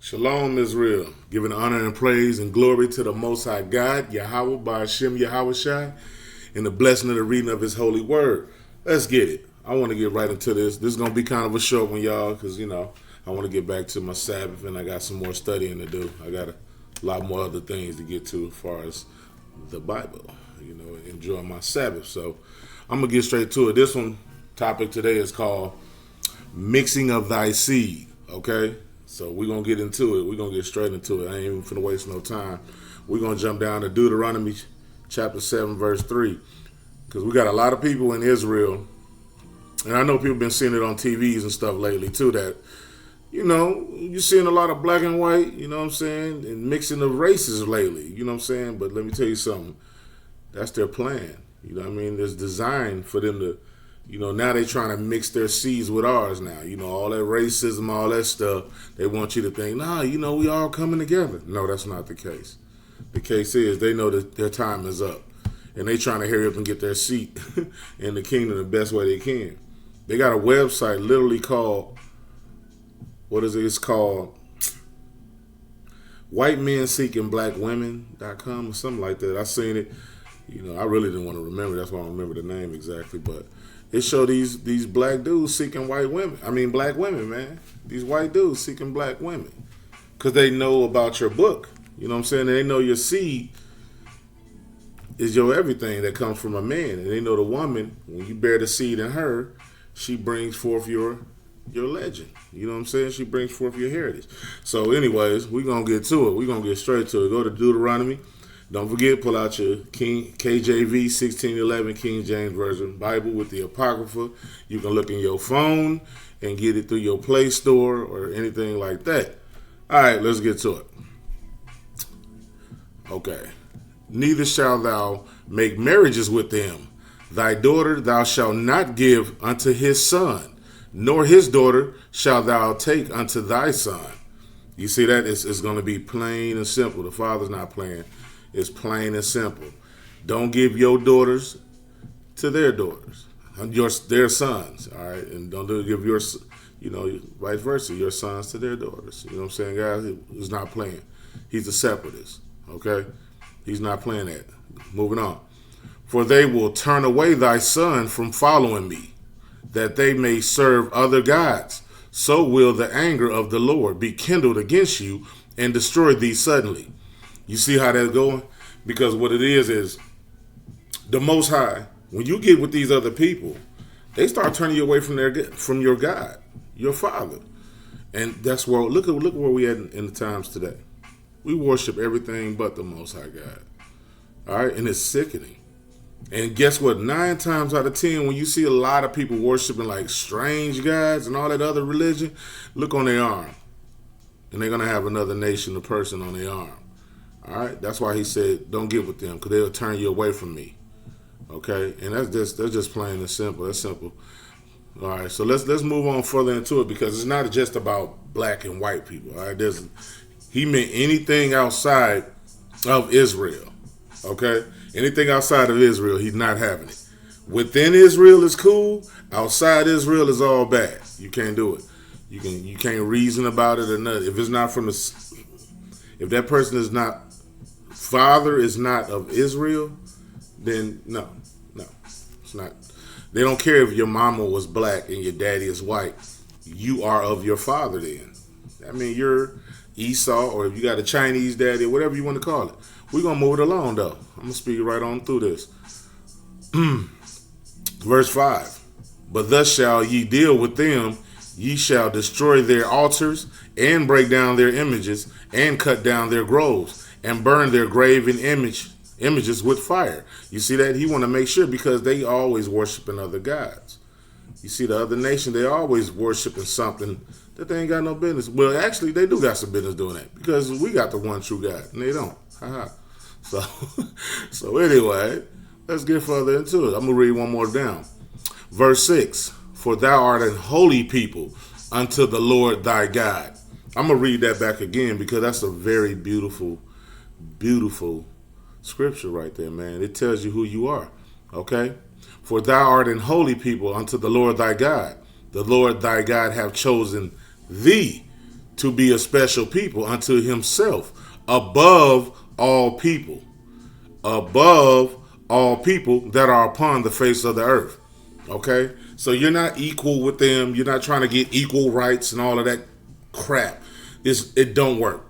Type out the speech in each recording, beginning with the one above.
Shalom, Israel. Giving honor and praise and glory to the Most High God, Yahweh, Ba'ashem Yahweh Shai, and the blessing of the reading of His holy word. Let's get it. I want to get right into this. This is going to be kind of a short one, y'all, because, I want to get back to my Sabbath, and I got some more studying to do. I got a lot more other things to get to as far as the Bible, enjoy my Sabbath. So I'm going to get straight to it. This one topic today is called Mixing of Thy Seed, okay? So we're going to get into it. We're going to get straight into it. I ain't even finna waste no time. We're going to jump down to Deuteronomy chapter 7, verse 3. Because we got a lot of people in Israel, and I know people been seeing it on TVs and stuff lately too, that, you're seeing a lot of black and white, you know what I'm saying, and mixing of races lately, you know what I'm saying? But let me tell you something. That's their plan. You know what I mean? It's designed for them to, now they trying to mix their seeds with ours now. All that racism, all that stuff. They want you to think, we all coming together. No, that's not the case. The case is they know that their time is up. And they trying to hurry up and get their seat in the kingdom the best way they can. They got a website literally called, what is it? It's called whitemenseekingblackwomen.com or something like that. I seen it. I really didn't want to remember. That's why I don't remember the name exactly. But it showed these black dudes seeking white women. I mean, black women, man. These white dudes seeking black women. Because they know about your book. You know what I'm saying? They know your seed is your everything that comes from a man. And they know the woman, when you bear the seed in her, she brings forth your legend. You know what I'm saying? She brings forth your heritage. So anyways, we're going to get to it. We're going to get straight to it. Go to Deuteronomy. Don't forget, pull out your KJV 1611 King James Version Bible with the Apocrypha. You can look in your phone and get it through your Play Store or anything like that. All right, let's get to it. Okay. Neither shalt thou make marriages with them. Thy daughter thou shalt not give unto his son, nor his daughter shalt thou take unto thy son. You see that? It's going to be plain and simple. The Father's not playing. It's plain and simple. Don't give your daughters to their daughters, their sons, all right? And don't give your, vice versa, your sons to their daughters. You know what I'm saying, guys? He's not playing. He's a separatist, okay? He's not playing that. Moving on. For they will turn away thy son from following me, that they may serve other gods. So will the anger of the Lord be kindled against you and destroy thee suddenly. You see how that's going? Because what it is the Most High, when you get with these other people, they start turning you away from your God, your Father. And that's where, look where we at in the times today. We worship everything but the Most High God. All right? And it's sickening. And guess what? 9 times out of 10, when you see a lot of people worshiping like strange gods and all that other religion, look on their arm. And they're going to have another nation or person on their arm. All right? That's why he said, don't get with them, because they'll turn you away from me. Okay? And that's just plain and simple. That's simple. All right, so let's move on further into it, because it's not just about black and white people. All right? He meant anything outside of Israel. Okay? Anything outside of Israel, he's not having it. Within Israel is cool. Outside Israel is all bad. You can't do it. You can't reason about it or nothing. If it's not if that person is not, father is not of Israel, then no, it's not. They don't care if your mama was black and your daddy is white. You are of your father then. I mean, you're Esau, or if you got a Chinese daddy, or whatever you want to call it. We're going to move it along, though. I'm going to speak right on through this. Verse 5. But thus shall ye deal with them. Ye shall destroy their altars, and break down their images, and cut down their groves, and burn their graven images with fire. You see that? He want to make sure, because they always worshiping other gods. You see, the other nation, they always worshiping something that they ain't got no business. Well, actually, they do got some business doing that, because we got the one true God, and they don't. Haha. So anyway, let's get further into it. I'm going to read one more down. Verse 6. For thou art an holy people unto the Lord thy God. I'm going to read that back again, because that's a very beautiful, beautiful scripture right there, man. It tells you who you are, okay? For thou art an holy people unto the Lord thy God. The Lord thy God have chosen thee to be a special people unto himself, above all people, above all people that are upon the face of the earth. Okay? So you're not equal with them. You're not trying to get equal rights and all of that crap. It don't work.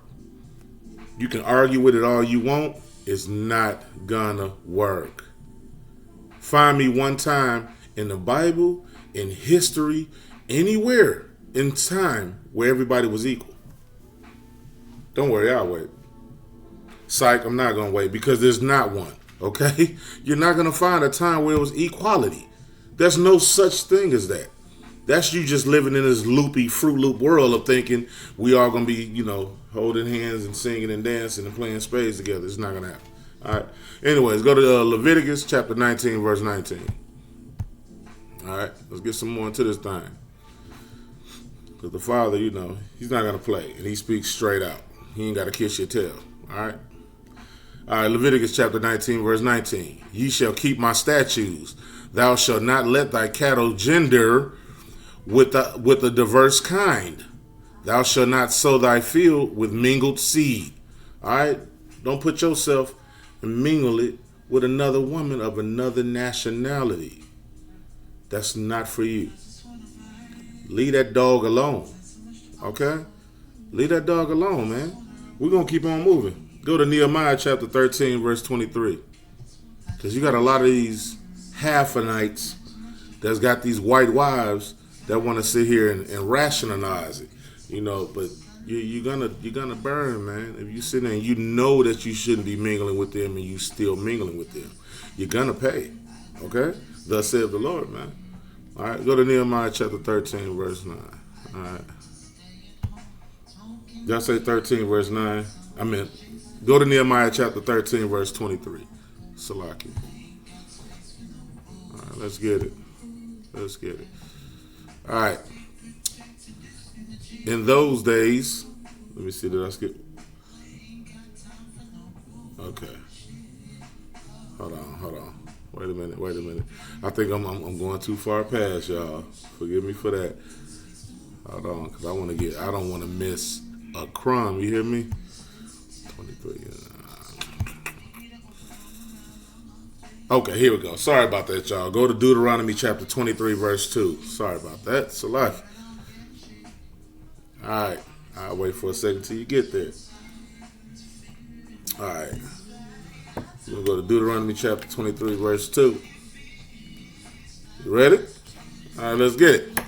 You can argue with it all you want. It's not gonna work. Find me one time in the Bible, in history, anywhere in time where everybody was equal. Don't worry, I'll wait. Psych, I'm not gonna wait because there's not one. Okay? You're not gonna find a time where it was equality. There's no such thing as that. That's you just living in this loopy Fruit Loop world of thinking we all gonna be, holding hands and singing and dancing and playing spades together. It's not gonna happen. All right. Anyways, go to Leviticus chapter 19, verse 19. All right. Let's get some more into this thing. Because the Father, he's not gonna play, and he speaks straight out. He ain't gotta kiss your tail. All right. All right. Leviticus chapter 19, verse 19. Ye shall keep my statutes. Thou shalt not let thy cattle gender with a diverse kind. Thou shalt not sow thy field with mingled seed. All right? Don't put yourself and mingle it with another woman of another nationality. That's not for you. Leave that dog alone. Okay? Leave that dog alone, man. We're going to keep on moving. Go to Nehemiah chapter 13, verse 23. Because you got a lot of these Half-anites that's got these white wives that want to sit here and rationalize it, but you're gonna burn, man. If you sit there and you know that you shouldn't be mingling with them and you still mingling with them, you're gonna pay. Okay? Thus saith the Lord, man. All right, go to Nehemiah chapter 13, verse 9. All right. Did I say 13, verse 9? I meant go to Nehemiah chapter 13, verse 23. Salaki. Let's get it. Let's get it. All right. In those days, let me see, did I skip? Okay. Hold on. Wait a minute. I think I'm going too far past, y'all. Forgive me for that. Hold on, because I don't want to miss a crumb. You hear me? 23. Okay, here we go. Sorry about that, y'all. Go to Deuteronomy chapter 23, verse 2. Sorry about that. Salaki. All right. I'll wait for a second till you get there. All right. We're going to go to Deuteronomy chapter 23, verse 2. You ready? All right, let's get it.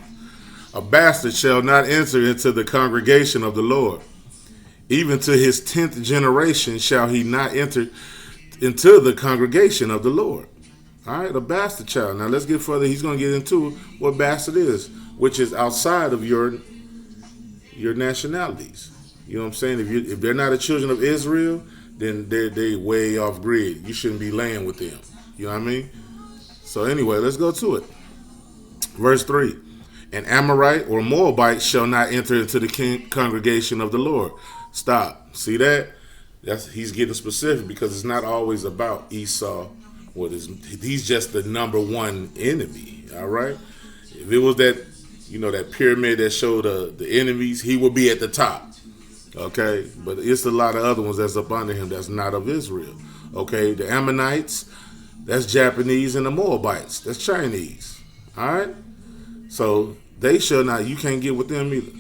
A bastard shall not enter into the congregation of the Lord. Even to his 10th generation shall he not enter into the congregation of the Lord. All right, a bastard child. Now let's get further. He's going to get into what bastard is, which is outside of your nationalities. You know what I'm saying? If they're not the children of Israel, then they way off grid. You shouldn't be laying with them. You know what I mean? So anyway, let's go to it. Verse 3. An Amorite or Moabite shall not enter into the congregation of the Lord. Stop. See that? He's getting specific because it's not always about Esau. He's just the number one enemy. All right. If it was that, that pyramid that showed the enemies, he would be at the top. Okay. But it's a lot of other ones that's up under him that's not of Israel. Okay. The Ammonites, that's Japanese, and the Moabites, that's Chinese. All right. So they shall not. You can't get with them either.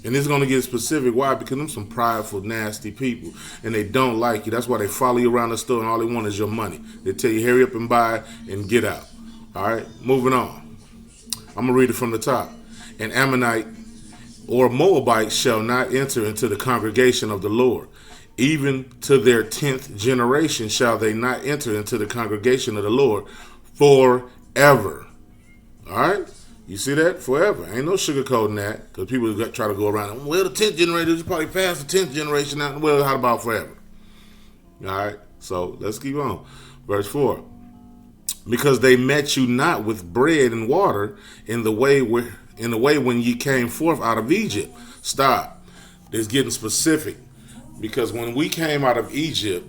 And it's going to get specific. Why? Because them some prideful, nasty people. And they don't like you. That's why they follow you around the store and all they want is your money. They tell you, hurry up and buy and get out. All right? Moving on. I'm going to read it from the top. An Ammonite or Moabite shall not enter into the congregation of the Lord. Even to their 10th generation shall they not enter into the congregation of the Lord forever. All right? You see that? Forever. Ain't no sugarcoating that. Because people try to go around, well, the 10th generation, you probably passed the 10th generation now. Well, how about forever? All right. So let's keep on. Verse 4. Because they met you not with bread and water in the way when ye came forth out of Egypt. Stop. It's getting specific. Because when we came out of Egypt,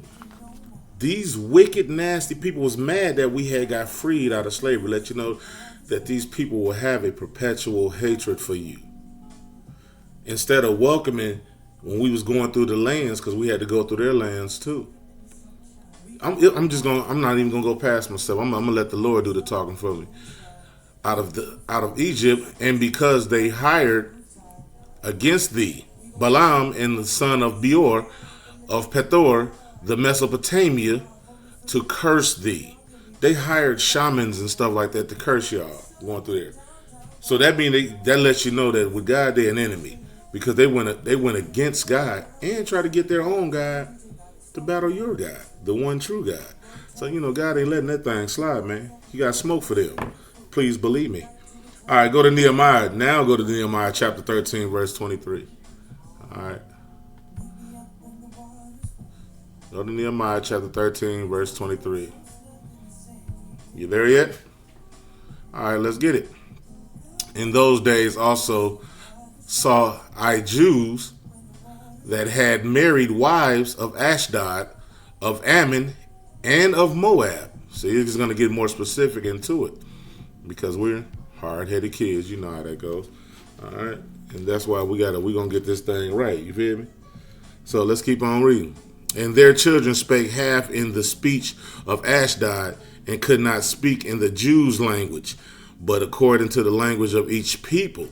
these wicked, nasty people was mad that we had got freed out of slavery. Let you know that these people will have a perpetual hatred for you. instead of welcoming when we was going through the lands, because we had to go through their lands too. I'm not even gonna go past myself. I'm gonna let the Lord do the talking for me. Out of Egypt, and because they hired against thee Balaam and the son of Beor of Pethor, the Mesopotamia, to curse thee. They hired shamans and stuff like that to curse y'all going through there. So that means that lets you know that with God they're an enemy, because they went against God and try to get their own God to battle your God, the one true God. So God ain't letting that thing slide, man. You got smoke for them. Please believe me. All right, go to Nehemiah. Now go to Nehemiah chapter 13, verse 23. All right. Go to Nehemiah chapter 13, verse 23. You there yet? All right, let's get it. In those days also saw I Jews that had married wives of Ashdod, of Ammon, and of Moab. See, it's going to get more specific into it, because we're hard-headed kids. You know how that goes. All right? And that's why we're going to get this thing right. You feel me? So let's keep on reading. And their children spake half in the speech of Ashdod, and could not speak in the Jews' language, but according to the language of each people.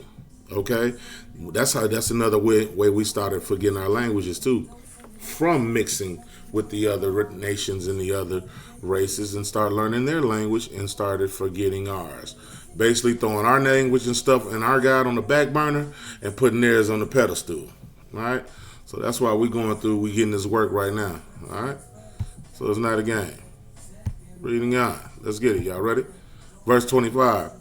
Okay? That's another way we started forgetting our languages too, from mixing with the other nations and the other races, and start learning their language and started forgetting ours. Basically throwing our language and stuff and our God on the back burner and putting theirs on the pedestal. All right? So that's why we getting this work right now. All right? So it's not a game. Reading on. Let's get it. Y'all ready? Verse 25.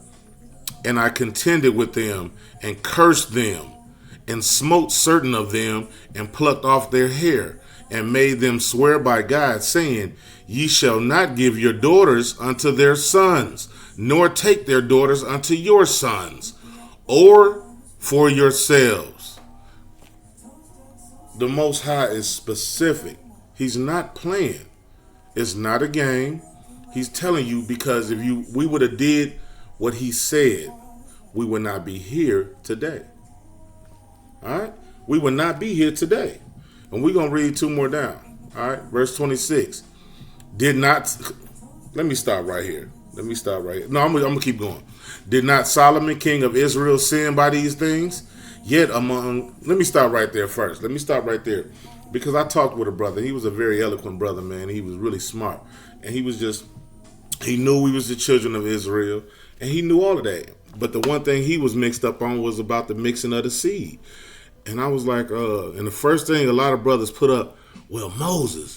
And I contended with them and cursed them and smote certain of them and plucked off their hair and made them swear by God, saying, Ye shall not give your daughters unto their sons, nor take their daughters unto your sons, or for yourselves. The Most High is specific. He's not playing. It's not a game. He's telling you, because if we would have did what he said, we would not be here today. All right? We would not be here today. And we're going to read two more down. All right? Verse 26. Let me stop right here. No, I'm going to keep going. Did not Solomon, king of Israel, sin by these things? Let me stop right there first. Because I talked with a brother. He was a very eloquent brother, man. He was really smart. And he knew we was the children of Israel. And he knew all of that. But the one thing he was mixed up on was about the mixing of the seed. And I was like, and the first thing a lot of brothers put up, well, Solomon.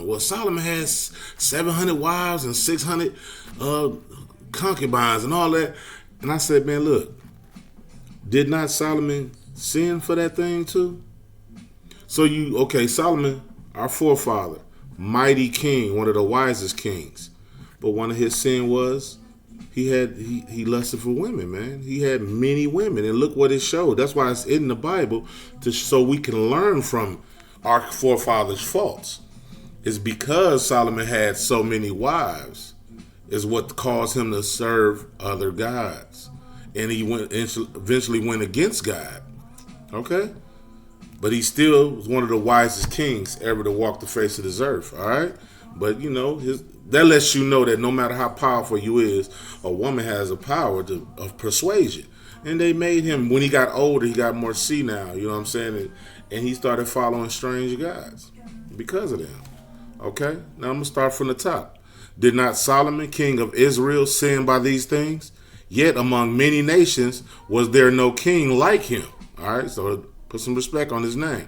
Well, Solomon has 700 wives and 600 concubines and all that. And I said, man, look, did not Solomon sin for that thing too? So Solomon, our forefather, mighty king, one of the wisest kings. But one of his sin was he lusted for women, man. He had many women, and look what it showed. That's why it's in the Bible, so we can learn from our forefathers' faults. It's because Solomon had so many wives is what caused him to serve other gods, and he eventually went against God. Okay, but he still was one of the wisest kings ever to walk the face of this earth. All right, but that lets you know that no matter how powerful you is, a woman has a power of persuasion. And they made him, when he got older, he got more senile, you know what I'm saying? And he started following strange gods because of them. Okay? Now I'm going to start from the top. Did not Solomon, king of Israel, sin by these things? Yet among many nations was there no king like him. All right? So put some respect on his name.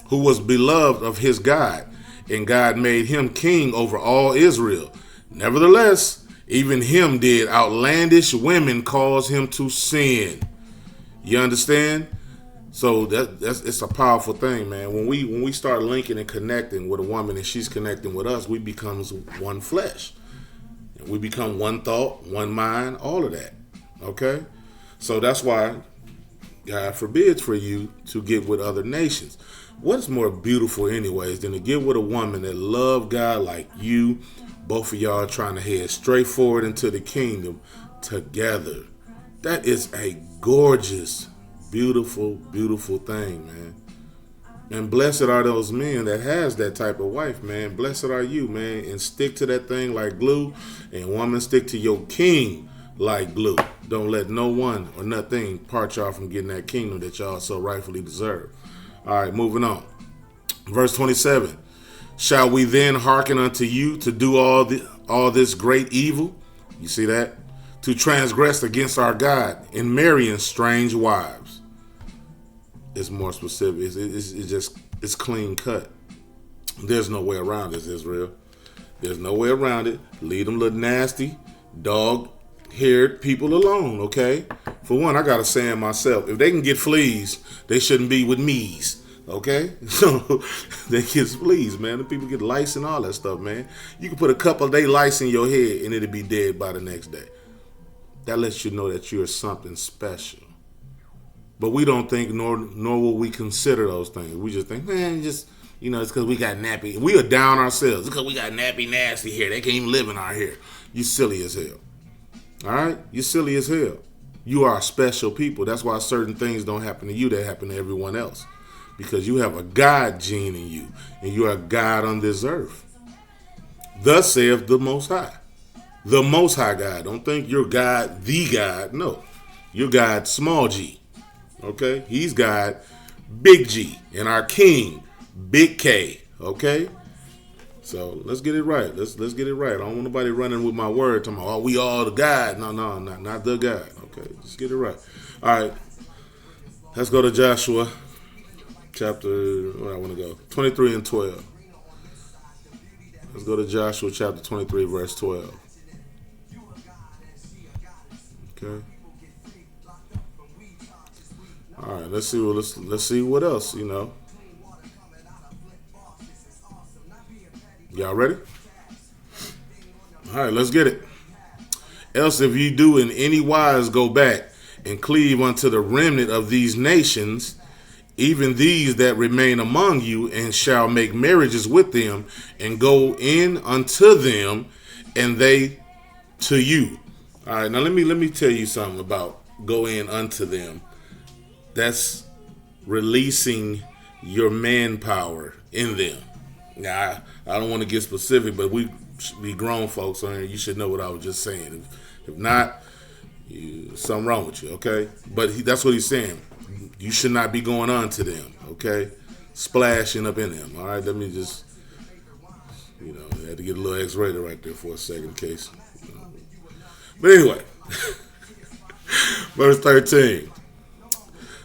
Who was beloved of his God. And God made him king over all Israel. Nevertheless, even him did outlandish women cause him to sin. You understand? So it's a powerful thing, man. When we start linking and connecting with a woman and she's connecting with us, we become one flesh. We become one thought, one mind, all of that. Okay? So that's why God forbids for you to get with other nations. What's more beautiful anyways than to get with a woman that love God like you? Both of y'all trying to head straight forward into the kingdom together. That is a gorgeous, beautiful, beautiful thing, man. And blessed are those men that has that type of wife, man. Blessed are you, man. And stick to that thing like glue. And woman, stick to your king like glue. Don't let no one or nothing part y'all from getting that kingdom that y'all so rightfully deserve. All right, moving on. Verse 27. Shall we then hearken unto you to do all this great evil? You see that? To transgress against our God in marrying strange wives. It's more specific. It's clean cut. There's no way around this, Israel. There's no way around it. Leave them little nasty, dog-haired people alone, okay? For one, I got to say it myself. If they can get fleas, they shouldn't be with me's. Okay, so they get fleas, man. The people get lice and all that stuff, man. You can put a couple of day lice in your head and it'll be dead by the next day. That lets you know that you're something special. But we don't think, nor will we consider those things. We just think, man, it's because we got nappy. We are down ourselves. It's because we got nappy, nasty hair. They can't even live in our hair. You silly as hell. All right? You silly as hell. You are special people. That's why certain things don't happen to you that happen to everyone else. Because you have a God gene in you, and you are God on this earth. Thus saith the Most High. The Most High God. Don't think you're God, the God. No. You're God, small g. Okay? He's God, big G. And our King, big K. Okay? So let's get it right. Let's get it right. I don't want nobody running with my word talking about, we all the God. No, not the God. Okay? Just get it right. All right. Let's go to Joshua. Chapter, where I want to go, 23 and 12. Let's go to Joshua chapter 23, verse 12. Okay. All right, let's see what else, Y'all ready? All right, let's get it. Else if you do in any wise go back and cleave unto the remnant of these nations, even these that remain among you, and shall make marriages with them, and go in unto them, and they to you. All right, now let me tell you something about go in unto them. That's releasing your manpower in them. Now, I don't want to get specific, but we should be grown folks on here. You should know what I was just saying. If not, something wrong with you, okay? But that's what he's saying. You should not be going on to them, okay? Splashing up in them, all right? Let me just, I had to get a little X-rated right there for a second in case. But anyway, verse 13.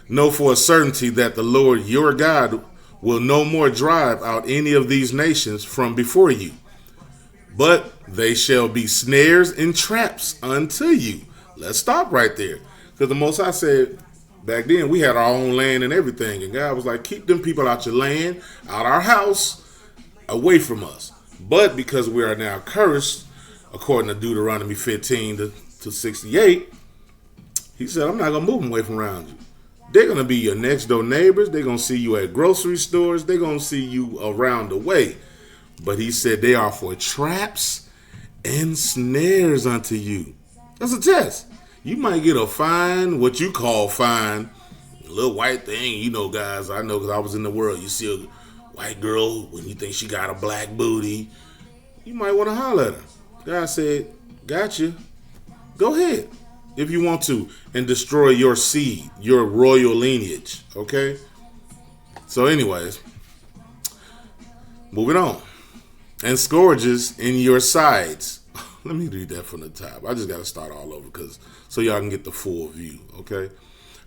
Know for a certainty that the Lord your God will no more drive out any of these nations from before you, but they shall be snares and traps unto you. Let's stop right there. Because the Most High said, back then, we had our own land and everything. And God was like, keep them people out your land, out our house, away from us. But because we are now cursed, according to Deuteronomy 15 to 68, he said, I'm not going to move them away from around you. They're going to be your next door neighbors. They're going to see you at grocery stores. They're going to see you around the way. But he said they are for traps and snares unto you. That's a test. You might get a fine, what you call fine, a little white thing. Guys, I know because I was in the world. You see a white girl when you think she got a black booty, you might want to holler at her. God said, gotcha. Go ahead if you want to and destroy your seed, your royal lineage, okay? So anyways, moving on. And scourges in your sides. Let me read that from the top. I just got to start all over so y'all can get the full view, okay?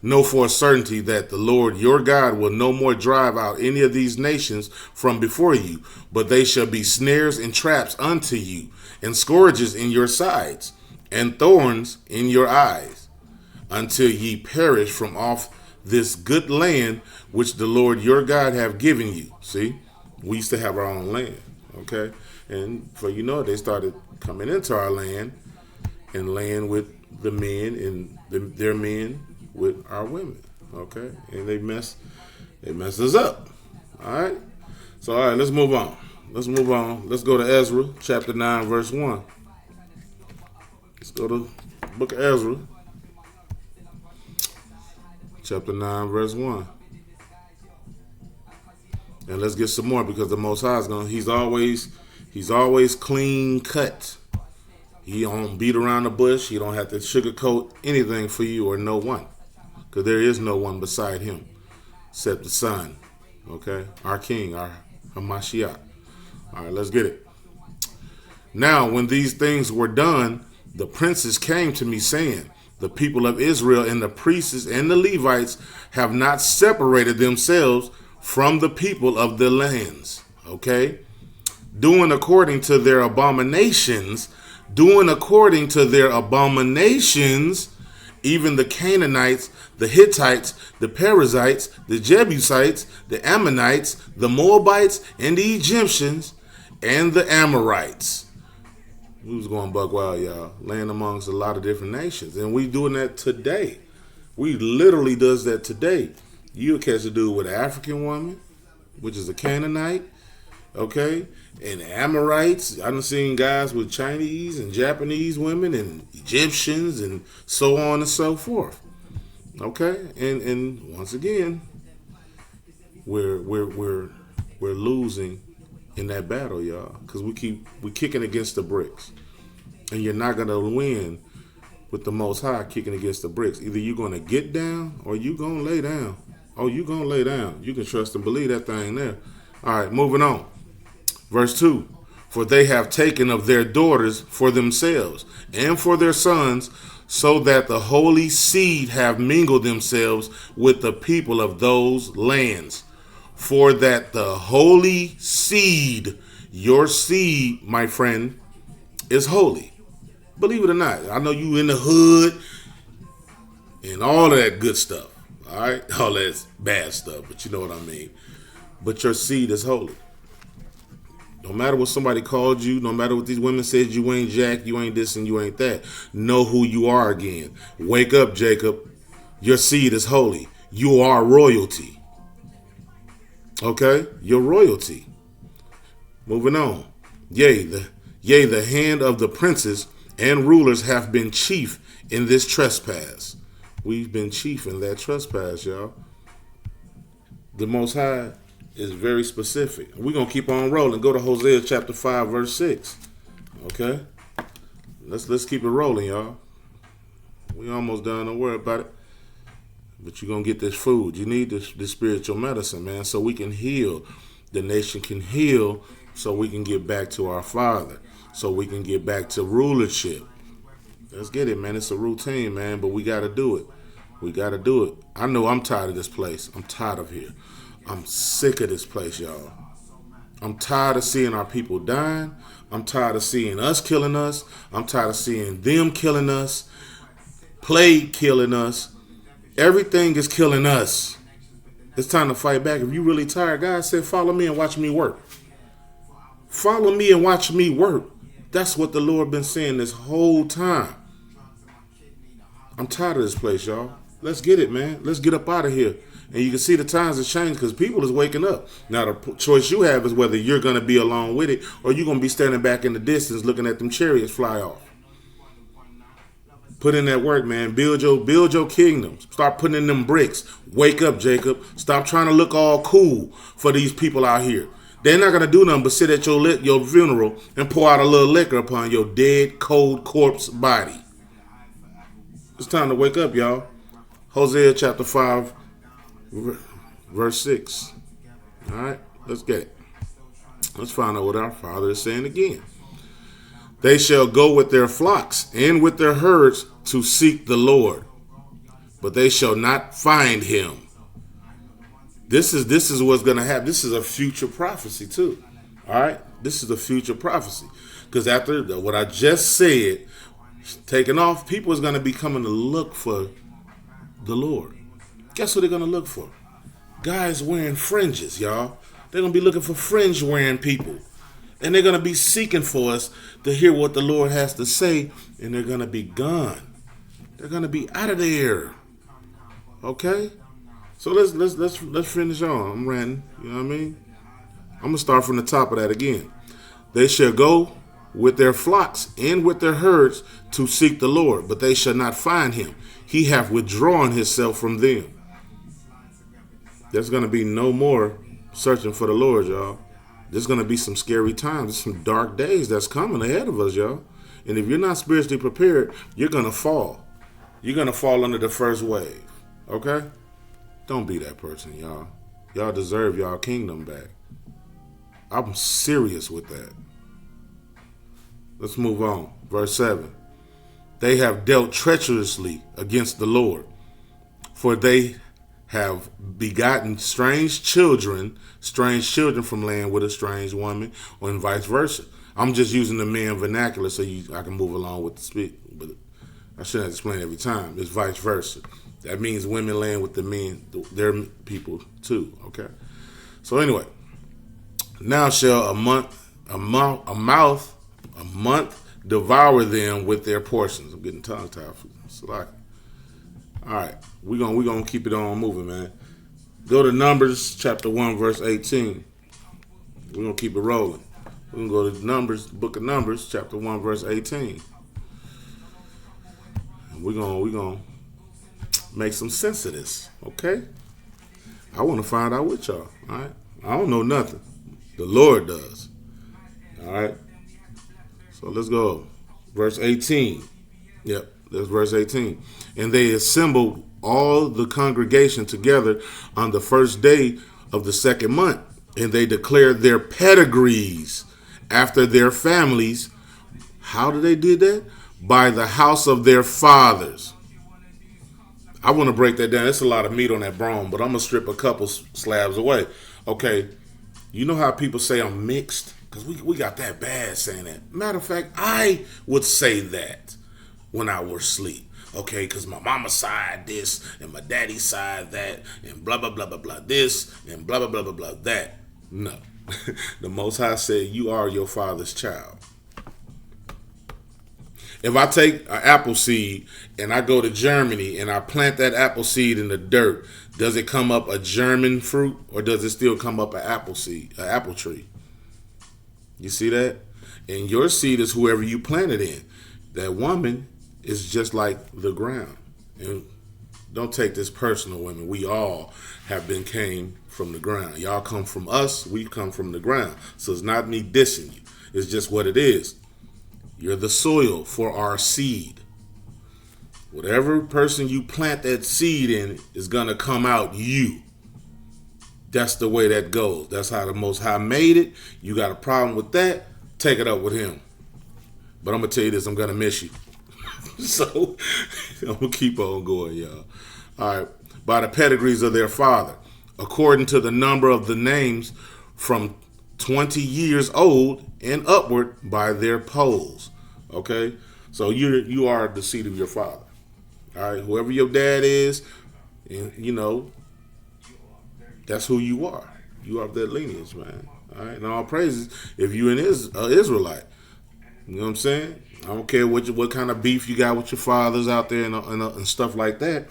Know for a certainty that the Lord your God will no more drive out any of these nations from before you, but they shall be snares and traps unto you, and scourges in your sides, and thorns in your eyes, until ye perish from off this good land which the Lord your God have given you. See, we used to have our own land, okay? And they started coming into our land and laying with the men and their men with our women, okay? And they mess us up, all right? So, all right, let's move on. Let's go to Ezra, chapter 9, verse 1. Let's go to the book of Ezra, Chapter 9, verse 1. And let's get some more, because the Most High is he's always clean cut. He don't beat around the bush. He don't have to sugarcoat anything for you or no one, because there is no one beside him except the Son. Okay, our King, our Hamashiach. All right, let's get it. Now, when these things were done, the princes came to me, saying, the people of Israel and the priests and the Levites have not separated themselves from the people of the lands. Okay? Doing according to their abominations, even the Canaanites, the Hittites, the Perizzites, the Jebusites, the Ammonites, the Moabites, and the Egyptians, and the Amorites. We was going buck wild, y'all. Laying amongst a lot of different nations. And we doing that today. We literally does that today. You'll catch a dude with an African woman, which is a Canaanite, okay? And Amorites. I done seen guys with Chinese and Japanese women and Egyptians and so on and so forth. Okay? And once again, we're losing in that battle, y'all, because we kicking against the bricks. And you're not gonna win with the Most High kicking against the bricks. Either you're gonna get down or you gonna lay down. Oh, you gonna lay down. You can trust and believe that thing there. All right, moving on. Verse 2. For they have taken of their daughters for themselves and for their sons, so that the holy seed have mingled themselves with the people of those lands. For that the holy seed, your seed, my friend, is holy. Believe it or not. I know you in the hood and all of that good stuff. All right? All that bad stuff, but you know what I mean. But your seed is holy. No matter what somebody called you, no matter what these women said, you ain't Jack, you ain't this, and you ain't that. Know who you are again. Wake up, Jacob. Your seed is holy. You are royalty. Okay? You're royalty. Moving on. Yea, the hand of the princes and rulers have been chief in this trespass. We've been chief in that trespass, y'all. The Most High is very specific. We're going to keep on rolling. Go to Hosea chapter 5, verse 6. Okay? Let's keep it rolling, y'all. We almost done. Don't worry about it. But you're going to get this food. You need this spiritual medicine, man, so we can heal. The nation can heal, so we can get back to our Father, so we can get back to rulership. Let's get it, man. It's a routine, man, but we got to do it. We got to do it. I know I'm tired of this place. I'm tired of here. I'm sick of this place, y'all. I'm tired of seeing our people dying. I'm tired of seeing us killing us. I'm tired of seeing them killing us. Plague killing us. Everything is killing us. It's time to fight back. If you're really tired, God said, follow me and watch me work. Follow me and watch me work. That's what the Lord been saying this whole time. I'm tired of this place, y'all. Let's get it, man. Let's get up out of here. And you can see the times have changed because people is waking up. Now, the choice you have is whether you're going to be along with it or you're going to be standing back in the distance looking at them chariots fly off. Put in that work, man. Build your kingdom. Start putting in them bricks. Wake up, Jacob. Stop trying to look all cool for these people out here. They're not going to do nothing but sit at your funeral and pour out a little liquor upon your dead, cold corpse body. It's time to wake up, y'all. Hosea chapter 5, verse 6. All right, let's get it. Let's find out what our Father is saying again. They shall go with their flocks and with their herds to seek the Lord, but they shall not find him. This is what's going to happen. This is a future prophecy too. All right, this is a future prophecy because after what I just said, taking off, people is going to be coming to look for the Lord. Guess what they're going to look for? Guys wearing fringes, y'all. They're going to be looking for fringe wearing people. And they're going to be seeking for us to hear what the Lord has to say. And they're going to be gone. They're going to be out of there. Okay? So let's finish on. I'm ranting. You know what I mean? I'm going to start from the top of that again. They shall go with their flocks and with their herds to seek the Lord, but they shall not find him. He hath withdrawn himself from them. There's going to be no more searching for the Lord, y'all. There's going to be some scary times. There's some dark days that's coming ahead of us, y'all. And if you're not spiritually prepared, you're going to fall. You're going to fall under the first wave. Okay? Don't be that person, y'all. Y'all deserve y'all kingdom back. I'm serious with that. Let's move on. Verse 7. They have dealt treacherously against the Lord, for they have begotten strange children from land with a strange woman, or vice versa. I'm just using the man vernacular so I can move along with the speak, but I shouldn't explain every time. It's vice versa. That means women land with the men, their people too. Okay. So anyway, now shall a month devour them with their portions. I'm getting tongue tied. All right, we're gonna keep it on moving, man. Go to Numbers chapter 1, verse 18. We're gonna keep it rolling. We're gonna go to Numbers, book of Numbers, chapter 1, verse 18. And we're gonna make some sense of this, okay? I want to find out with y'all. All right, I don't know nothing. The Lord does. All right. So let's go. Verse 18. Yep, that's verse 18. And they assembled all the congregation together on the first day of the second month, and they declared their pedigrees after their families. How did they do that? By the house of their fathers. I want to break that down. There's a lot of meat on that bone, but I'm going to strip a couple slabs away. Okay, you know how people say I'm mixed? Because we got that bad saying that. Matter of fact, I would say that when I was asleep. Okay, because my mama's side this, and my daddy's side that, and blah, blah, blah, blah, blah, this, and blah, blah, blah, blah, blah, that. No. The Most High said, you are your father's child. If I take an apple seed and I go to Germany and I plant that apple seed in the dirt, does it come up a German fruit, or does it still come up an apple tree? You see that? And your seed is whoever you plant it in. That woman is just like the ground. And don't take this personal, women. We all came from the ground. Y'all come from us. We come from the ground. So it's not me dissing you. It's just what it is. You're the soil for our seed. Whatever person you plant that seed in is going to come out you. That's the way that goes. That's how the Most High made it. You got a problem with that, take it up with him. But I'm going to tell you this, I'm going to miss you. So, I'm going to keep on going, y'all. All right. By the pedigrees of their father, according to the number of the names from 20 years old and upward by their polls. Okay? So, you are the seed of your father. All right? Whoever your dad is, you know, that's who you are. You are of that lineage, man. All right, and all praises if you an Israelite. You know what I'm saying? I don't care what kind of beef you got with your fathers out there and stuff like that.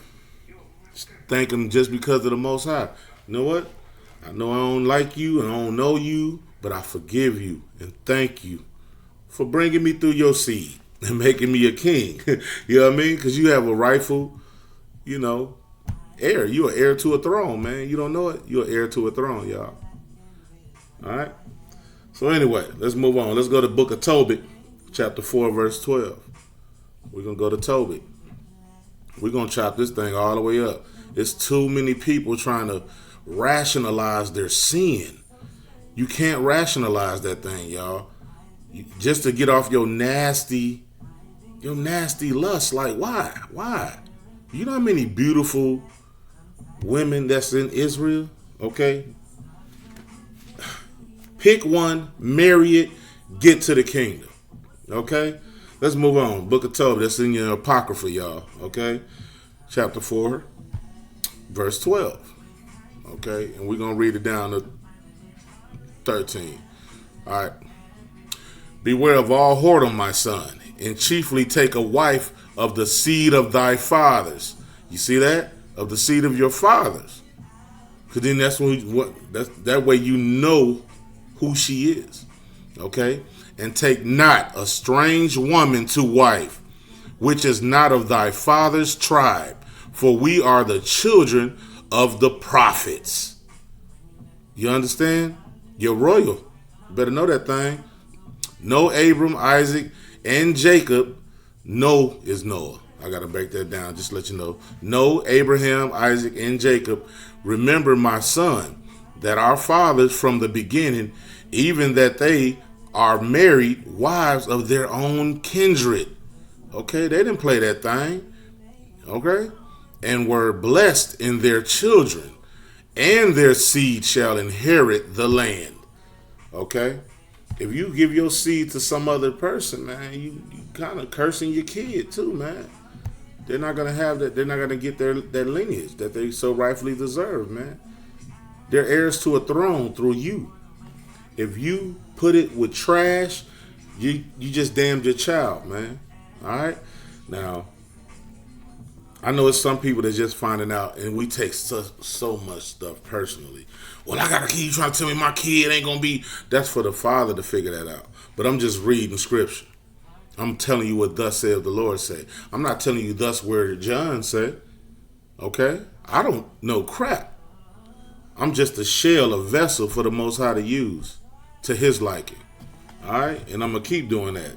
Thank them just because of the Most High. You know what? I know I don't like you and I don't know you, but I forgive you and thank you for bringing me through your seed and making me a king. You know what I mean? Because you have a rightful, you know, heir. You're an heir to a throne, man. You don't know it? You're an heir to a throne, y'all. All right? So anyway, let's move on. Let's go to the book of Tobit, chapter 4, verse 12. We're going to go to Tobit. We're going to chop this thing all the way up. It's too many people trying to rationalize their sin. You can't rationalize that thing, y'all. Just to get off your nasty lust. Like, why? Why? You know how many beautiful women that's in Israel? Okay? Pick one, marry it, get to the kingdom. Okay? Let's move on. Book of Tobit, that's in your Apocrypha, y'all. Okay? Chapter 4, verse 12. Okay? And we're going to read it down to 13. All right. Beware of all whoredom, my son, and chiefly take a wife of the seed of thy fathers. You see that? Of the seed of your fathers. Because then that way you know who she is. Okay? And take not a strange woman to wife, which is not of thy father's tribe. For we are the children of the prophets. You understand? You're royal. Better know that thing. Know Abram, Isaac, and Jacob. Know is Noah. I got to break that down, just to let you know. Know Abraham, Isaac, and Jacob. Remember, my son, that our fathers from the beginning, even that they are married wives of their own kindred. Okay, they didn't play that thing. Okay? And were blessed in their children, and their seed shall inherit the land. Okay? If you give your seed to some other person, man, you kind of cursing your kid too, man. They're not gonna have that. They're not gonna get their lineage that they so rightfully deserve, man. They're heirs to a throne through you. If you put it with trash, you just damned your child, man. All right. Now, I know it's some people that's just finding out, and we take so much stuff personally. Well, I got a kid. You trying to tell me my kid ain't gonna be? That's for the father to figure that out. But I'm just reading scripture. I'm telling you what thus saith the Lord say. I'm not telling you thus where John said. Okay? I don't know crap. I'm just a shell, a vessel for the Most High to use to his liking. All right? And I'm going to keep doing that.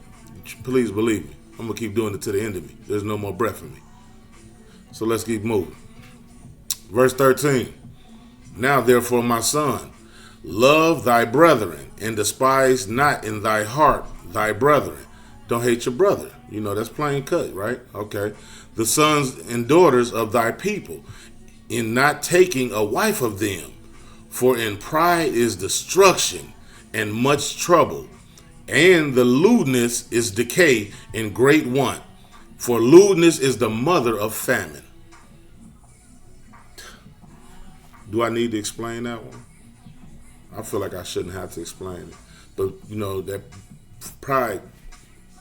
Please believe me. I'm going to keep doing it to the end of me. There's no more breath in me. So let's keep moving. Verse 13. Now, therefore, my son, love thy brethren, and despise not in thy heart thy brethren. Don't hate your brother. You know, that's plain cut, right? Okay. The sons and daughters of thy people, in not taking a wife of them. For in pride is destruction, and much trouble, and the lewdness is decay and great want. For lewdness is the mother of famine. Do I need to explain that one? I feel like I shouldn't have to explain it. But, you know, that pride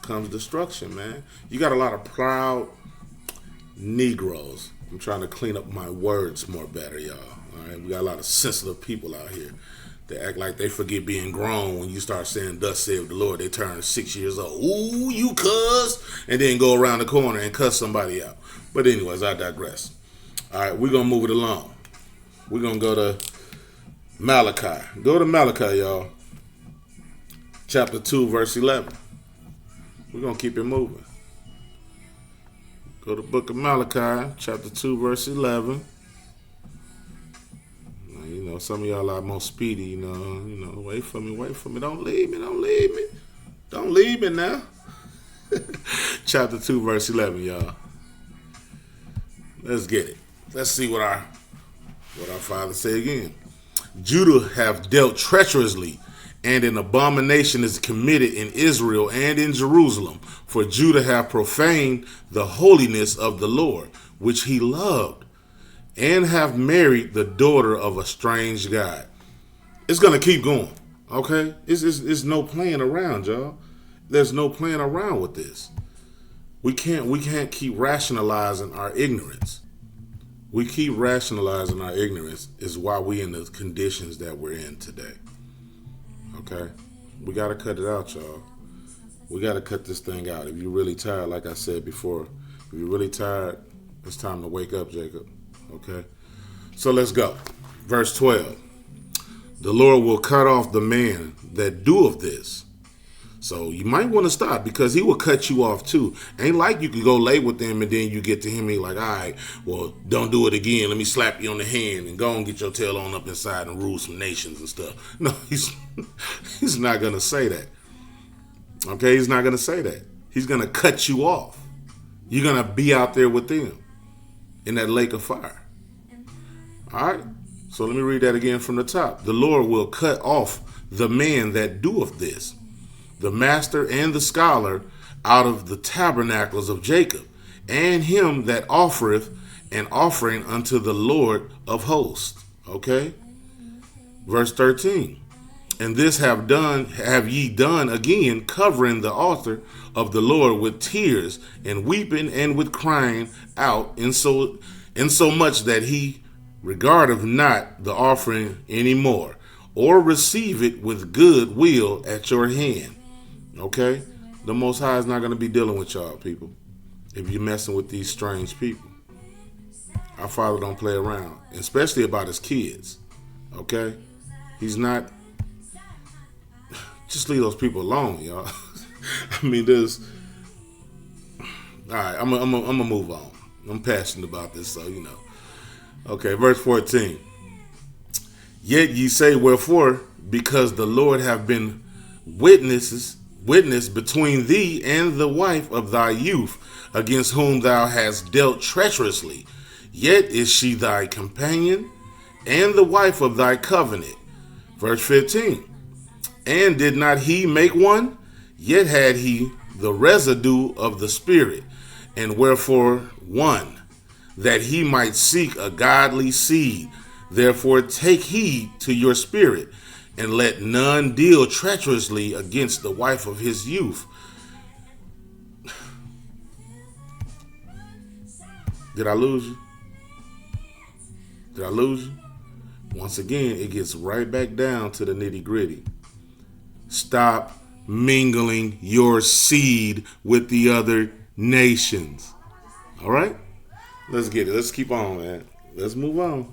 comes destruction, man. You got a lot of proud Negroes. I'm trying to clean up my words more better, y'all. All right, we got a lot of sensitive people out here that act like they forget being grown when you start saying "Thus saith the Lord." They turn 6 years old. Ooh, you cuss, and then go around the corner and cuss somebody out. But anyways, I digress. All right, we're gonna move it along. We're gonna go to Malachi. Go to Malachi, y'all. Chapter 2, verse 11. We're going to keep it moving. Go to the book of Malachi, chapter 2, verse 11. Now, you know, some of y'all are more speedy, you know, wait for me. Don't leave me. Don't leave me now. Chapter 2, verse 11, y'all. Let's get it. Let's see what our father say again. Judah have dealt treacherously, and an abomination is committed in Israel and in Jerusalem. For Judah have profaned the holiness of the Lord, which he loved, and have married the daughter of a strange god. It's going to keep going, okay? It's no playing around, y'all. There's no playing around with this. We can't keep rationalizing our ignorance. We keep rationalizing our ignorance is why we in the conditions that we're in today. Okay, we got to cut it out, y'all. We got to cut this thing out. If you're really tired, like I said before, if you're really tired, it's time to wake up, Jacob. Okay, so let's go. Verse 12. The Lord will cut off the man that doeth this. So you might want to stop, because he will cut you off too. Ain't like you can go lay with him and then you get to him and you're like, all right, well, don't do it again. Let me slap you on the hand and go and get your tail on up inside and rule some nations and stuff. No, he's not going to say that. Okay, he's not going to say that. He's going to cut you off. You're going to be out there with them in that lake of fire. All right, so let me read that again from the top. The Lord will cut off the man that doeth this, the master and the scholar, out of the tabernacles of Jacob, and him that offereth an offering unto the Lord of hosts. Okay? Verse 13. And this have ye done again, covering the altar of the Lord with tears and weeping and with crying out, in so much that he regardeth not the offering any more, or receive it with good will at your hand. Okay? The Most High is not going to be dealing with y'all, people, if you're messing with these strange people. Our Father don't play around, especially about his kids. Okay? He's not. Just leave those people alone, y'all. I mean, there's. All right, I'm gonna move on. I'm passionate about this, so you know. Okay, verse 14. Yet ye say, wherefore? Because the Lord have been witness between thee and the wife of thy youth, against whom thou hast dealt treacherously. Yet is she thy companion, and the wife of thy covenant. Verse 15. And did not he make one? Yet had he the residue of the Spirit. And wherefore one? That he might seek a godly seed. Therefore take heed to your spirit, and let none deal treacherously against the wife of his youth. Did I lose you? Did I lose you? Once again, it gets right back down to the nitty gritty. Stop mingling your seed with the other nations. All right? Let's get it. Let's keep on, man. Let's move on.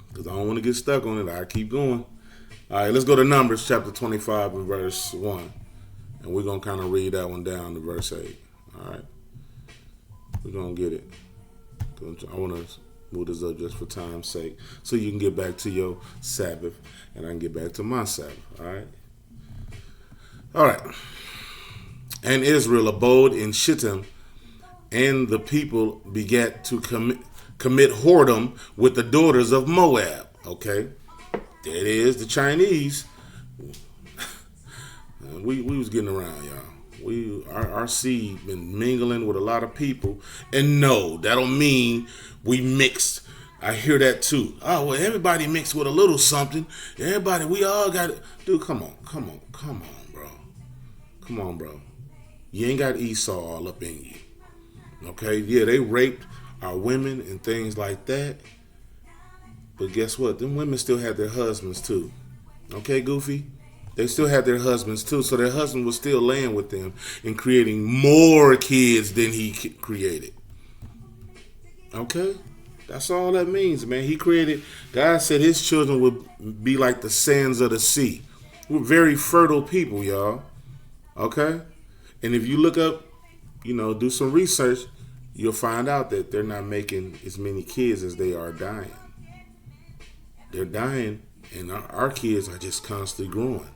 Because I don't want to get stuck on it. I keep going. All right, let's go to Numbers chapter 25 and verse 1. And we're going to kind of read that one down to verse 8. All right? We're going to get it. I want to move this up just for time's sake, so you can get back to your Sabbath, and I can get back to my Sabbath. All right? All right. And Israel abode in Shittim, and the people begat to commit whoredom with the daughters of Moab. Okay, there it is, the Chinese. we was getting around, y'all. Our seed been mingling with a lot of people, and no, that don't mean we mixed. I hear that too. Oh well, everybody mixed with a little something. Everybody, we all got it. Dude, come on, bro. Come on, bro. You ain't got Esau all up in you. Okay, yeah, they raped our women and things like that. But guess what? Them women still had their husbands too. Okay, Goofy? They still had their husbands too. So their husband was still laying with them and creating more kids than he created. Okay? That's all that means, man. God said his children would be like the sands of the sea. We're very fertile people, y'all. Okay? And if you look up, do some research, you'll find out that they're not making as many kids as they are dying. They're dying, and our kids are just constantly growing.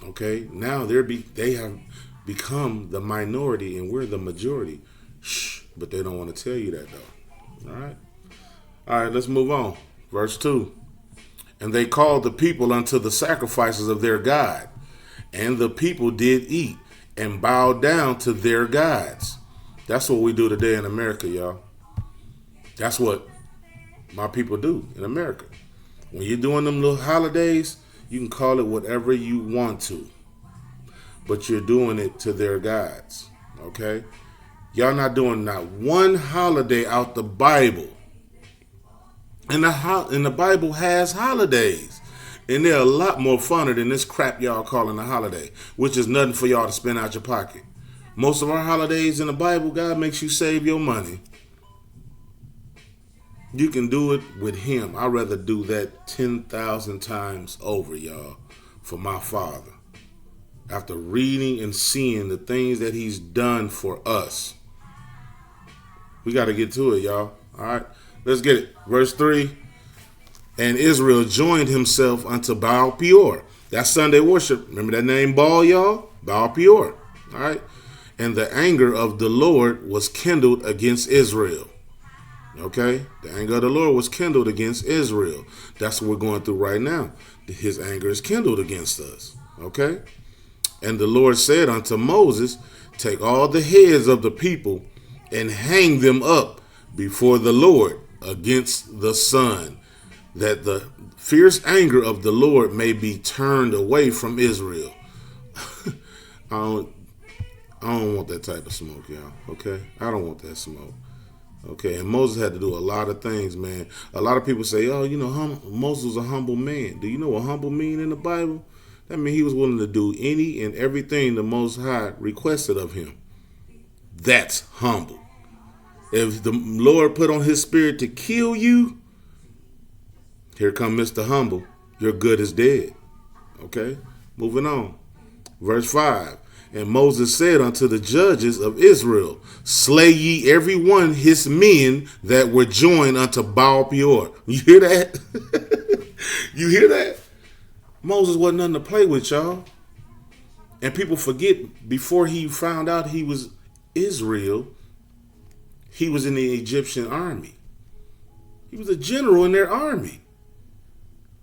Okay? Now they have become the minority, and we're the majority. Shh, but they don't want to tell you that, though. All right? All right, let's move on. Verse 2. And they called the people unto the sacrifices of their God, and the people did eat and bowed down to their gods. That's what we do today in America, y'all. That's what my people do in America. When you're doing them little holidays, you can call it whatever you want to, but you're doing it to their gods, okay? Y'all not doing not one holiday out the Bible. And the Bible has holidays. And they're a lot more funner than this crap y'all calling a holiday, which is nothing for y'all to spend out your pocket. Most of our holidays in the Bible, God makes you save your money. You can do it with him. I'd rather do that 10,000 times over, y'all, for my Father. After reading and seeing the things that he's done for us. We got to get to it, y'all. All right, let's get it. Verse 3. And Israel joined himself unto Baal Peor. That's Sunday worship. Remember that name, Baal, y'all? Baal Peor. All right. And the anger of the Lord was kindled against Israel. Okay? The anger of the Lord was kindled against Israel. That's what we're going through right now. His anger is kindled against us. Okay? And the Lord said unto Moses, take all the heads of the people and hang them up before the Lord against the sun, that the fierce anger of the Lord may be turned away from Israel. I don't want that type of smoke, y'all. Okay? I don't want that smoke. Okay? And Moses had to do a lot of things, man. A lot of people say, oh, Moses was a humble man. Do you know what humble mean in the Bible? That means he was willing to do any and everything the Most High requested of him. That's humble. If the Lord put on his spirit to kill you, here come Mr. Humble. Your good is dead. Okay, moving on. Verse 5. And Moses said unto the judges of Israel, slay ye every one his men that were joined unto Baal Peor. You hear that? You hear that? Moses wasn't nothing to play with, y'all. And people forget, before he found out he was Israel, he was in the Egyptian army. He was a general in their army.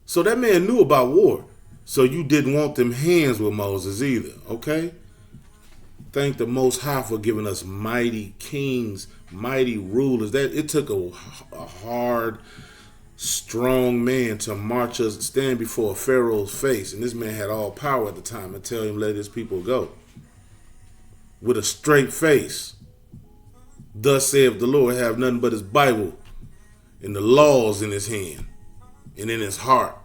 So that man knew about war. So you didn't want them hands with Moses either, okay? Thank the Most High for giving us mighty kings, mighty rulers. That it took a hard, strong man to march us, stand before Pharaoh's face. And this man had all power at the time and tell him let his people go. With a straight face. Thus saith the Lord, have nothing but his Bible and the laws in his hand and in his heart.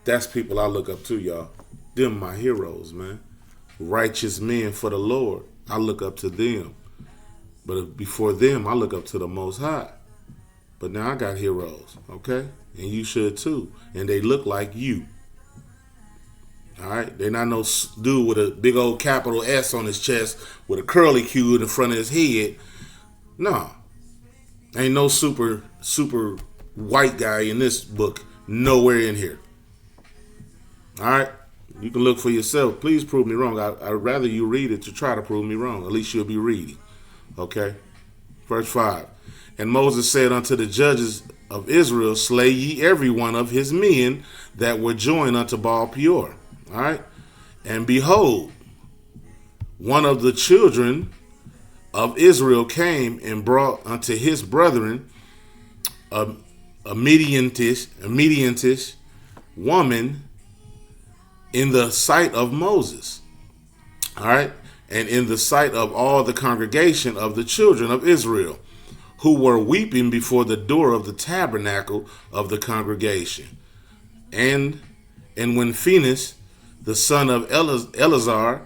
That's people I look up to, y'all. Them my heroes, man. Righteous men for the Lord. I look up to them. But before them, I look up to the Most High. But now I got heroes, okay? And you should too. And they look like you. All right? They're not no dude with a big old capital S on his chest with a curly Q in the front of his head. No. Ain't no super white guy in this book. Nowhere in here. All right? You can look for yourself. Please prove me wrong. I'd rather you read it to try to prove me wrong. At least you'll be reading. Okay? Verse 5. And Moses said unto the judges of Israel, slay ye every one of his men that were joined unto Baal Peor. All right? And behold, one of the children of Israel came and brought unto his brethren a Midianitish woman in the sight of Moses, all right, and in the sight of all the congregation of the children of Israel, who were weeping before the door of the tabernacle of the congregation. And when Phinehas, the son of Eleazar,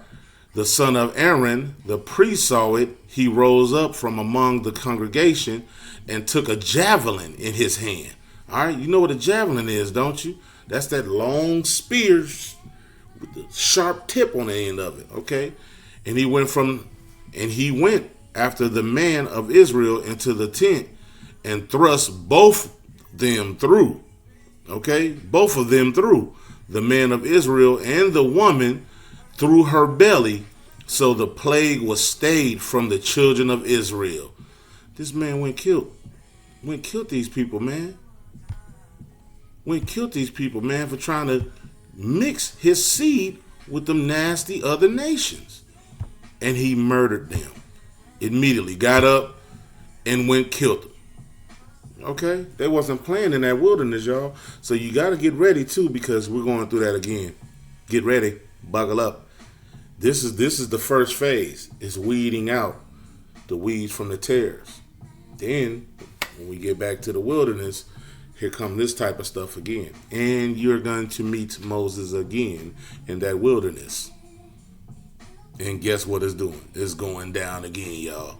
the son of Aaron, the priest saw it, he rose up from among the congregation and took a javelin in his hand. All right, you know what a javelin is, don't you? That's that long spear with the sharp tip on the end of it, okay? And he went after the man of Israel into the tent and thrust both them through, okay? Both of them through, the man of Israel and the woman through her belly, so the plague was stayed from the children of Israel. This man went killed these people, man. Killed these people, man, for trying to mix his seed with them nasty other nations. And he murdered them. Immediately got up and went killed them. Okay? They wasn't playing in that wilderness, y'all. So you got to get ready, too, because we're going through that again. Get ready. Buckle up. This is the first phase. It's weeding out the weeds from the tares. Then, when we get back to the wilderness, here come this type of stuff again. And you're going to meet Moses again in that wilderness. And guess what it's doing? It's going down again, y'all.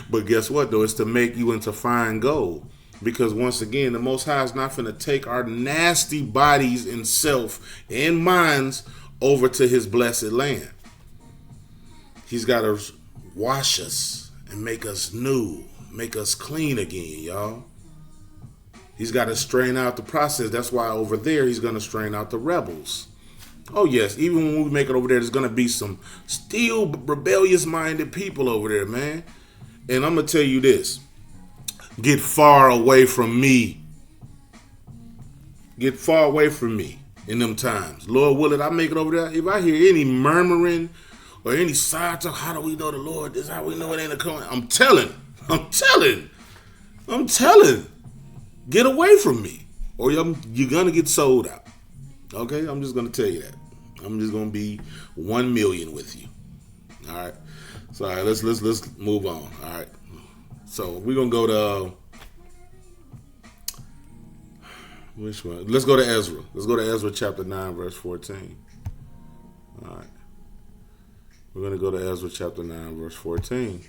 But guess what, though? It's to make you into fine gold. Because once again, the Most High is not going to take our nasty bodies and self and minds over to his blessed land. He's got to wash us and make us new, make us clean again, y'all. He's got to strain out the process. That's why over there he's going to strain out the rebels. Oh, yes. Even when we make it over there, there's going to be some still rebellious-minded people over there, man. And I'm going to tell you this. Get far away from me. Get far away from me in them times. Lord willing, I make it over there. If I hear any murmuring or any side talk, how do we know the Lord? This is how we know it ain't a coming. I'm telling. Get away from me, or you're going to get sold out. Okay? I'm just going to tell you that. I'm just going to be 1 million with you. All right? So, all right, let's move on. All right? So, we're going to go to... which one? Let's go to Ezra. Let's go to Ezra chapter 9, verse 14. All right. We're going to go to Ezra chapter 9, verse 14.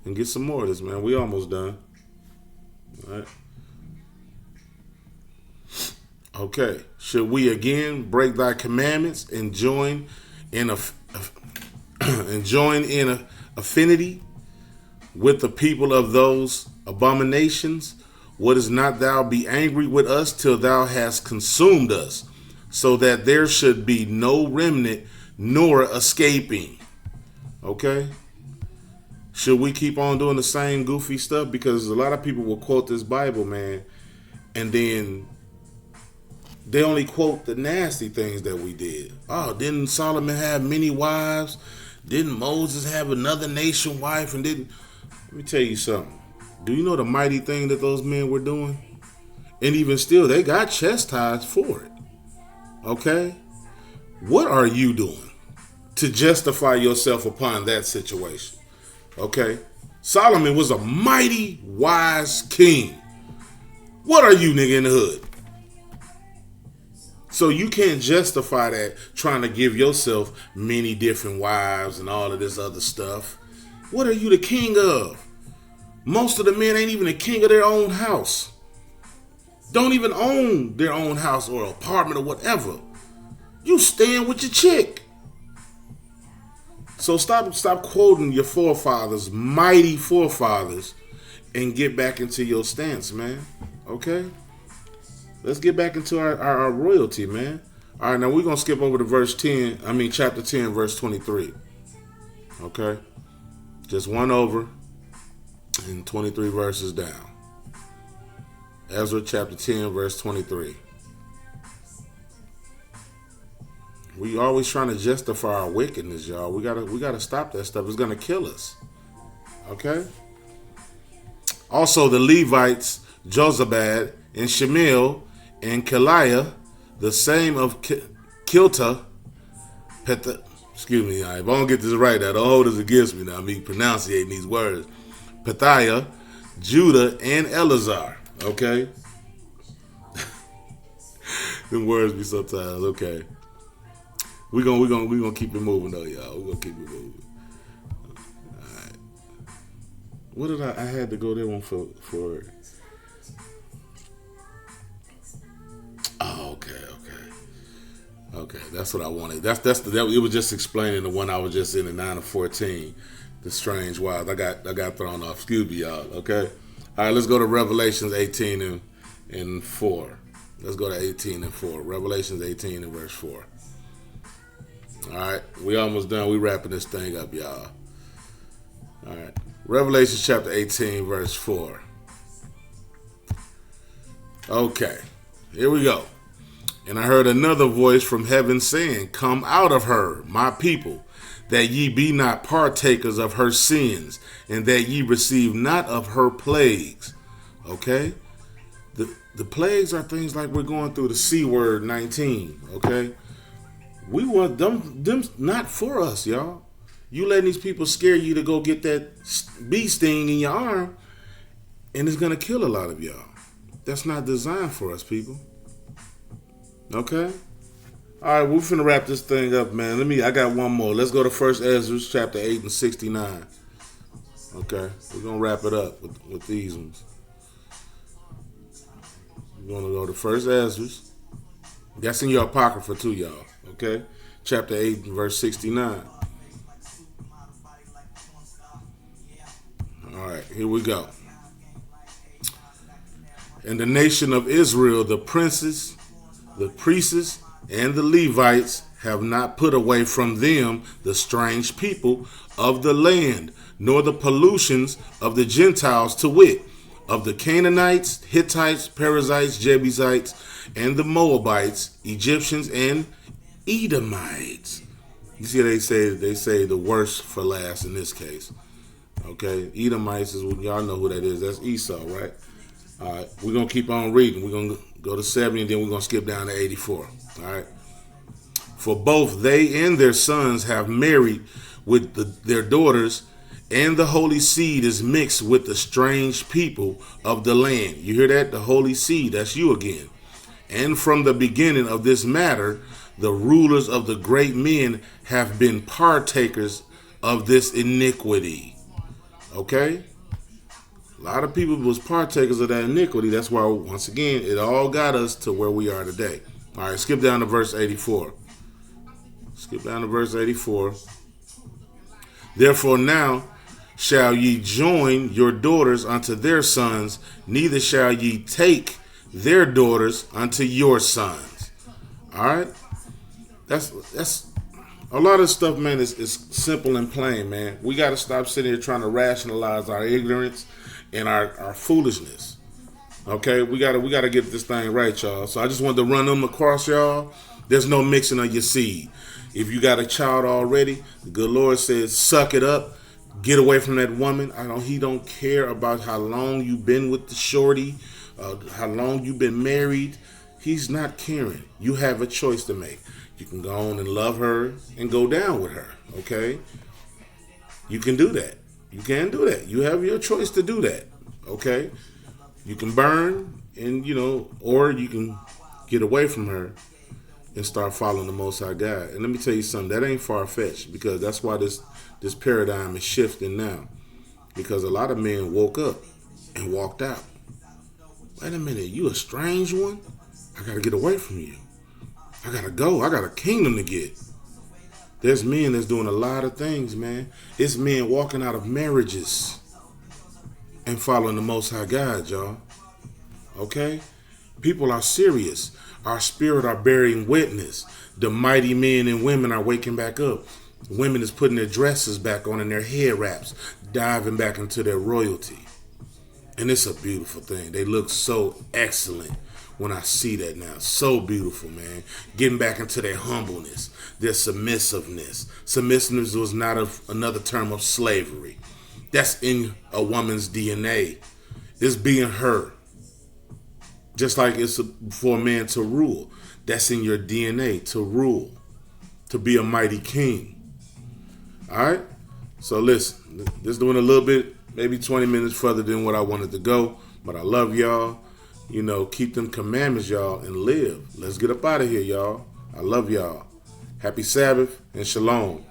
And get some more of this, man. We almost done. All right. Okay. Should we again break thy commandments and join in affinity with the people of those abominations? Wouldst not thou be angry with us till thou hast consumed us, so that there should be no remnant nor escaping? Okay? Should we keep on doing the same goofy stuff? Because a lot of people will quote this Bible, man, and then they only quote the nasty things that we did. Oh, didn't Solomon have many wives? Didn't Moses have another nation wife? And didn't... Let me tell you something. Do you know the mighty thing that those men were doing? And even still, they got chastised for it. Okay? What are you doing to justify yourself upon that situation? Okay? Solomon was a mighty, wise king. What are you, nigga, in the hood? So you can't justify that trying to give yourself many different wives and all of this other stuff. What are you the king of? Most of the men ain't even the king of their own house. Don't even own their own house or apartment or whatever. You staying with your chick. So stop quoting your forefathers, mighty forefathers, and get back into your stance, man. Okay? Let's get back into our royalty, man. All right, now we're going to skip over to chapter 10, verse 23. Okay? Just one over and 23 verses down. Ezra chapter 10, verse 23. We always trying to justify our wickedness, y'all. We gotta stop that stuff. It's gonna kill us. Okay? Also, the Levites, Jozabad and Shemiel and Keliah, the same of Kilta, excuse me, if I don't get this right, that hold is against me now. Me pronunciating these words. Pethiah, Judah, and Eleazar. Okay? Them words be sometimes, okay. We're gonna keep it moving though, y'all. We're gonna keep it moving. Alright. What did I had to go there one for oh, okay, that's what I wanted. It was just explaining the one I was just in the 9 of 14. The strange wild. I got thrown off. Excuse me, y'all. Okay. All right, let's go to Revelations 18 and 4. Let's go to 18 and 4. Revelations 18 and verse 4. All right, we almost done. We wrapping this thing up, y'all. All right. Revelation chapter 18, verse 4. Okay, here we go. And I heard another voice from heaven saying, "Come out of her, my people, that ye be not partakers of her sins, and that ye receive not of her plagues." Okay? The plagues are things like we're going through the C word 19. Okay? We want them not for us, y'all. You letting these people scare you to go get that bee sting in your arm, and it's going to kill a lot of y'all. That's not designed for us, people. Okay? All right, we're finna wrap this thing up, man. I got one more. Let's go to 1 Ezra chapter 8 and 69. Okay, we're gonna wrap it up with these ones. We're gonna go to 1 Ezra. That's in your apocrypha too, y'all. Okay, chapter 8 and verse 69. All right, here we go. And the nation of Israel, the princes, the priests, and the Levites have not put away from them the strange people of the land, nor the pollutions of the Gentiles, to wit, of the Canaanites, Hittites, Perizzites, Jebusites, and the Moabites, Egyptians, and Edomites. You see, they say the worst for last in this case. Okay, Edomites is, y'all know who that is. That's Esau, right? All right, we're going to keep on reading. We're going to go to 70, and then we're going to skip down to 84. All right. For both they and their sons have married with their daughters, and the holy seed is mixed with the strange people of the land. You hear that? The holy seed, that's you again. And from the beginning of this matter, the rulers of the great men have been partakers of this iniquity. Okay? A lot of people was partakers of that iniquity. That's why, once again, it all got us to where we are today. All right, skip down to verse 84. Skip down to verse 84. Therefore now shall ye join your daughters unto their sons, neither shall ye take their daughters unto your sons. All right? That's a lot of stuff, man, is simple and plain, man. We got to stop sitting here trying to rationalize our ignorance and our foolishness. Okay, we gotta get this thing right, y'all. So I just wanted to run them across, y'all. There's no mixing of your seed. If you got a child already, the good Lord says, suck it up, get away from that woman. He don't care about how long you've been with the shorty, how long you've been married. He's not caring. You have a choice to make. You can go on and love her and go down with her. Okay, you can do that. You can do that. You have your choice to do that. Okay. You can burn and, or you can get away from her and start following the Most High God. And let me tell you something, that ain't far-fetched, because that's why this paradigm is shifting now. Because a lot of men woke up and walked out. Wait a minute, you a strange one? I got to get away from you. I got to go. I got a kingdom to get. There's men that's doing a lot of things, man. It's men walking out of marriages and following the Most High God, y'all. Okay? People are serious. Our spirit are bearing witness. The mighty men and women are waking back up. Women is putting their dresses back on and their head wraps, diving back into their royalty. And it's a beautiful thing. They look so excellent when I see that now. So beautiful, man. Getting back into their humbleness, their submissiveness. Submissiveness was not another term of slavery. That's in a woman's DNA. It's being her. Just like it's for a man to rule. That's in your DNA, to rule. To be a mighty king. Alright? So listen, this doing a little bit, maybe 20 minutes further than what I wanted to go. But I love y'all. Keep them commandments, y'all, and live. Let's get up out of here, y'all. I love y'all. Happy Sabbath and shalom.